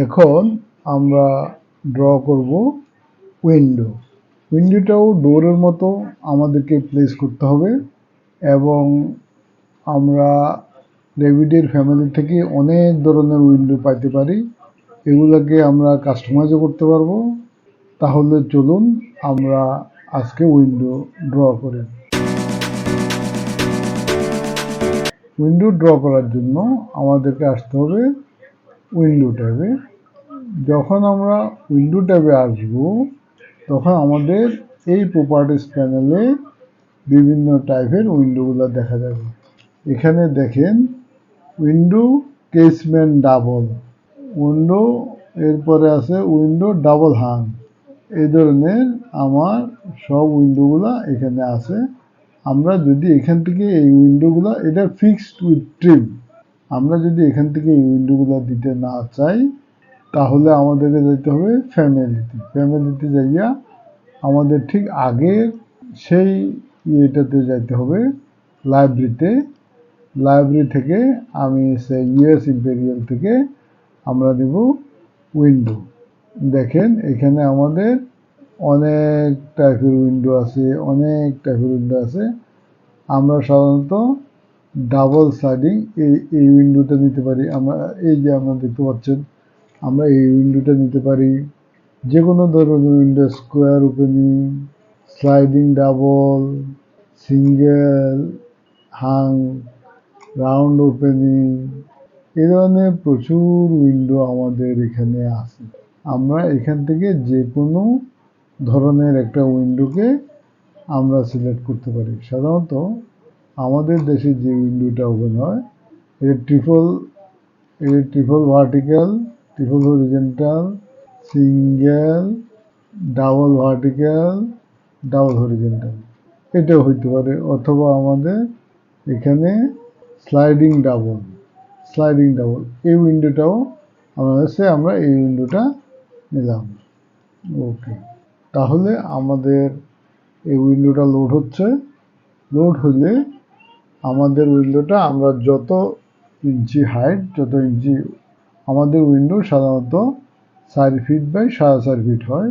এখন আমরা ড্র করব উইন্ডো। উইন্ডোটাও ডোরের মতো আমাদেরকে প্লেস করতে হবে এবং আমরা রেভিডের ফ্যামিলি থেকে অনেক ধরনের উইন্ডো পাইতে পারি। এগুলোকে আমরা কাস্টমাইজও করতে পারবো। তাহলে চলুন আমরা আজকে উইন্ডো ড্র করি। উইন্ডো ড্র করার জন্য আমাদেরকে আসতে হবে উইন্ডো ট্যাবে। যখন আমরা উইন্ডো ট্যাবে আসব তখন আমাদের এই প্রপার্টিস প্যানেলে বিভিন্ন টাইপের উইন্ডোগুলো দেখা যাবে। এখানে দেখেন উইন্ডো কেসমেন্ট ডাবল উইন্ডো, এরপরে আছে উইন্ডো ডাবল হাং। এই ধরনের আমার সব উইন্ডোগুলো এখানে আছে। আমরা যদি এখান থেকে এই উইন্ডোগুলো, এটা ফিক্সড উইথ ট্রিম, আমরা যদি এখান থেকে এই উইন্ডোগুলো দিতে না চাই তাহলে আমাদেরকে যেতে হবে ফ্যামিলিতে যাইয়া আমাদের ঠিক আগের সেই ইয়েটাতে যাইতে হবে লাইব্রেরি থেকে আমি সেই ইউএস ইম্পেরিয়াল থেকে আমরা দেব উইন্ডো। দেখেন এখানে আমাদের অনেক টাইপের উইন্ডো আছে। আমরা সাধারণত ডাবল স্লাইডিং এই উইন্ডোটা নিতে পারি। আমরা এই যে আপনারা দেখতে পাচ্ছেন, আমরা এই উইন্ডোটা নিতে পারি। যে কোনো ধরনের window, square opening, sliding double, single hung, round opening, এই ধরনের প্রচুর উইন্ডো আমাদের এখানে আছে। আমরা এখান থেকে যে কোনো ধরনের একটা উইন্ডোকে আমরা সিলেক্ট করতে পারি। সাধারণত আমাদের দেশে যে উইন্ডোটা ওপেন হয় এর triple vertical, triple horizontal, single, double vertical, double horizontal, এটাও হইতে পারে। অথবা আমাদের এখানে স্লাইডিং ডাবল এই উইন্ডোটাও আমরা এই উইন্ডোটা নিলাম। ওকে, তাহলে আমাদের এই উইন্ডোটা লোড হলে আমাদের উইন্ডোটা আমরা যত ইঞ্চি হাইট, আমাদের উইন্ডো সাধারণত 4 ফিট বাই 4.5 ফিট হয়,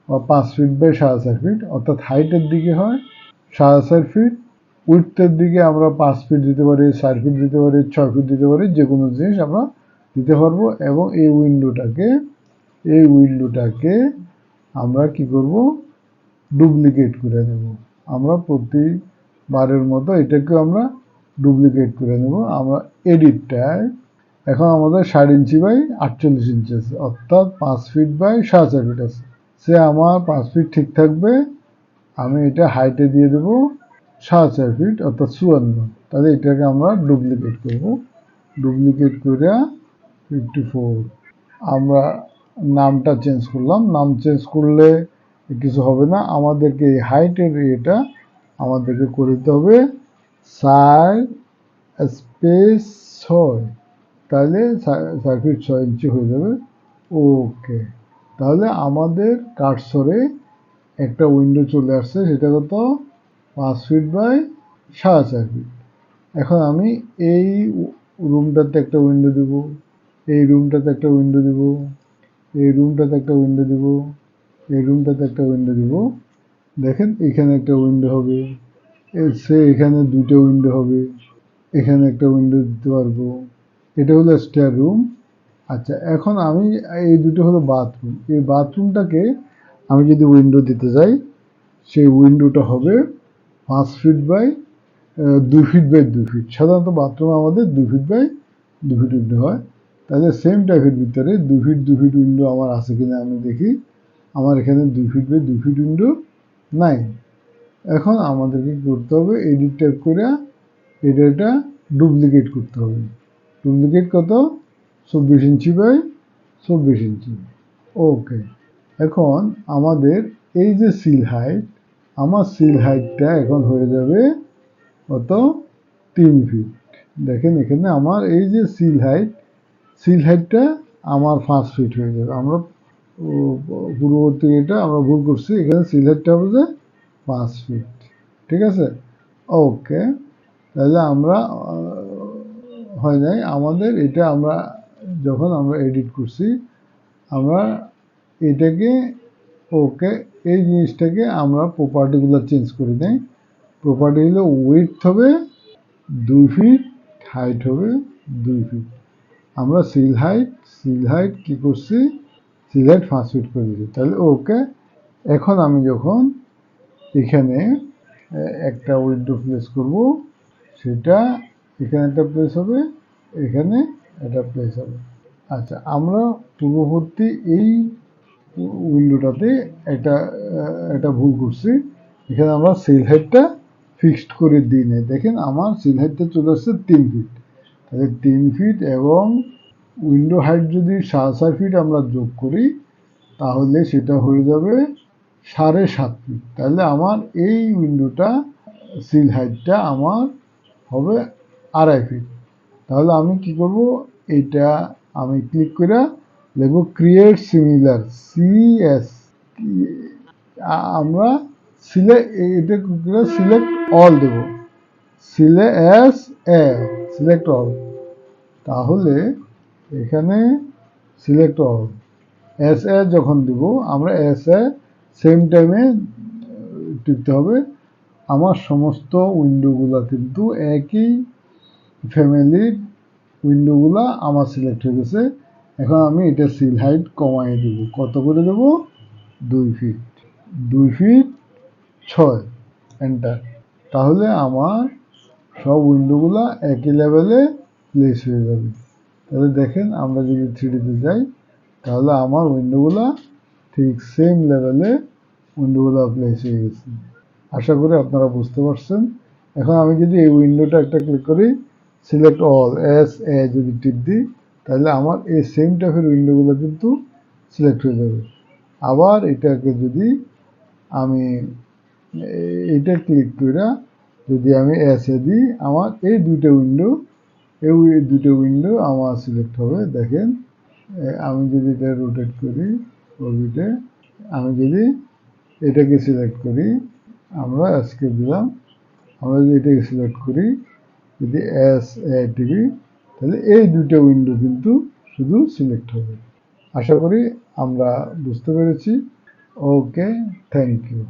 বা 5 ফিট বাই 4.5 ফিট, অর্থাৎ হাইটের দিকে হয় 4.5 ফিট, উইডথের দিকে আমরা 5 ফিট দিতে পারি, 4 ফিট দিতে পারি, 6 ফিট দিতে পারি, যে কোনো জিনিস আমরা দিতে পারবো। এবং এই উইন্ডোটাকে আমরা কি করব, ডুপ্লিকেট করে নেব। আমরা প্রতিবারের মতো এটাকেও আমরা ডুপ্লিকেট করে নেব। আমরা এডিটটায় এখন আমাদের 6.5 ইঞ্চি বাই 48 ইঞ্চি আছে, অর্থাৎ 5 ফিট বাই 4.5 ফিট আছে। সে আমার 5 ফিট ঠিক থাকবে। আমি এটা হাইটে দিয়ে দেবো 4.5 ফিট, অর্থাৎ 54। তাহলে এটাকে আমরা ডুপ্লিকেট করব। ডুপ্লিকেট করে 54 আমরা নামটা চেঞ্জ করলাম। নাম চেঞ্জ করলে কিছু হবে না, আমাদেরকে এই হাইটের এটা আমাদেরকে করে দিতে হবে 4 স্পেস 6, তাহলে 4 ফিট 6 ইঞ্চি হয়ে যাবে। ওকে, তাহলে আমাদের কার্সরে একটা উইন্ডো চলে আসছে, সেটা কত, 5 ফিট বাই 4.5 ফিট। এখন আমি এই রুমটাতে একটা উইন্ডো দিব, এই রুমটাতে একটা উইন্ডো দিব, এই রুমটাতে একটা উইন্ডো দিব, এই রুমটাতে একটা উইন্ডো দিব। দেখেন এখানে একটা উইন্ডো হবে, এখানে দুটো উইন্ডো হবে, এখানে একটা উইন্ডো দিতে পারবো। এটা হলো স্টেয়ার রুম। আচ্ছা, এখন আমি এই দুটো হলো বাথরুম। এই বাথরুমটাকে আমি যদি উইন্ডো দিতে যাই, সেই উইন্ডোটা হবে 5 feet by 2 feet by 2 feet. সাধারণত বাথরুম আমাদের 2 ফিট বাই 2 ফিট উইন্ডো হয়। তাহলে সেম টাইপের ভিতরে 2 ফিট 2 ফিট উইন্ডো আমার আছে কিনা আমি দেখি। আমার এখানে 2 ফিট বাই 2 ফিট উইন্ডো নাই। এখন আমাদেরকে করতে হবে, এডিট ট্যাব করে এটা ডুপ্লিকেট করতে হবে। ডুপ্লিকেট কত, 24 ইঞ্চি বাই 24 ইঞ্চি। ওকে, এখন আমাদের এই যে সিল হাইট, আমার সিল হাইটটা এখন হয়ে যাবে কত, 3 ফিট। দেখেন এখানে আমার এই যে সিল হাইটটা আমার 5 ফিট হয়ে যাবে। আমরা পূর্ববর্তী এটা আমরা ভুল করছি, এখানে সিল হাইটটা হবে যে 5 ফিট। ঠিক আছে, ওকে। তাহলে আমরা হয় নাই আমাদের এটা, আমরা যখন আমরা এডিট করছি আমরা এটাকে ওকে এই জিনিসটাকে আমরা প্রপার্টিগুলো চেঞ্জ করে নেই। প্রপার্টি হলো উইডথ হবে 2 ফিট, হাইট হবে 2 ফিট। আমরা সিল হাইট কি করছি, সিল হাইট 5 ফিট করে দিচ্ছি। তাহলে ওকে। এখন আমি যখন এখানে একটা উইন্ডো প্লেস করব, সেটা এখানে একটা প্লেস হবে, এখানে একটা প্লেস হবে। আচ্ছা, আমরা পূর্ববর্তী এই উইন্ডোটাতে একটা ভুল করছি। এখানে আমরা সিল হাইটটা ফিক্সড করে দিই নাই। দেখেন আমার সিল হাইটটা চলে আসছে 3 ফিট। তাহলে 3 ফিট এবং উইন্ডো হাইট যদি 4.5 ফিট আমরা যোগ করি, তাহলে সেটা হয়ে যাবে 7.5 ফিট। তাহলে আমার এই উইন্ডোটা সিল হাইটটা আমার হবে 2.5 ফিট। তাহলে আমি কি করব, এটা আমি ক্লিক করে লিখব ক্রিয়েট সিমিলার সিএস। আমরা সিলেক্ট অল দেব, সিলেক্ট অল। তাহলে এখানে সিলেক্ট অল এস এ যখন দিব, আমরা এস এ সেম টাইমে টিপতে হবে। আমার সমস্ত উইন্ডোগুলো কিন্তু একই ফ্যামিলির উইন্ডোগুলো আমার সিলেক্ট হয়ে গেছে। এখন আমি এটা সিল হাইট কমাই দেব। কত করে দেব? 2 ফিট, 2 ফিট 6, এন্টার। তাহলে আমার সব উইন্ডোগুলো একই লেভেলে প্লেস হয়ে যাবে। তাহলে দেখেন, আমরা যদি 3D যাই, তাহলে আমার উইন্ডোগুলো ঠিক সেম লেভেলে উইন্ডোগুলো প্লেস হয়ে গেছে। আশা করি আপনারা বুঝতে পারছেন। এখন আমি যদি এই উইন্ডোটা একটা ক্লিক করি, সিলেক্ট অল এস এ যদি টিপ দিই, তাহলে আমার এই সেম টাইপের উইন্ডোগুলো কিন্তু সিলেক্ট হয়ে যাবে। আবার এটাকে যদি আমি এটা ক্লিক করে যদি আমি এস এ দিই, আমার এই দুটো উইন্ডো আমার সিলেক্ট হবে। দেখেন, আমি যদি এটা রোটেট করি, ওরবিটে আমি যদি এটাকে সিলেক্ট করি, আমরা এসকে দিলাম, আমরা যদি এটাকে সিলেক্ট করি, যদি এস এ টিভি, তাহলে এই দুটো উইন্ডো কিন্তু শুধু সিলেক্ট হবে। আশা করি আমরা বুঝতে পেরেছি। ওকে, থ্যাংক ইউ।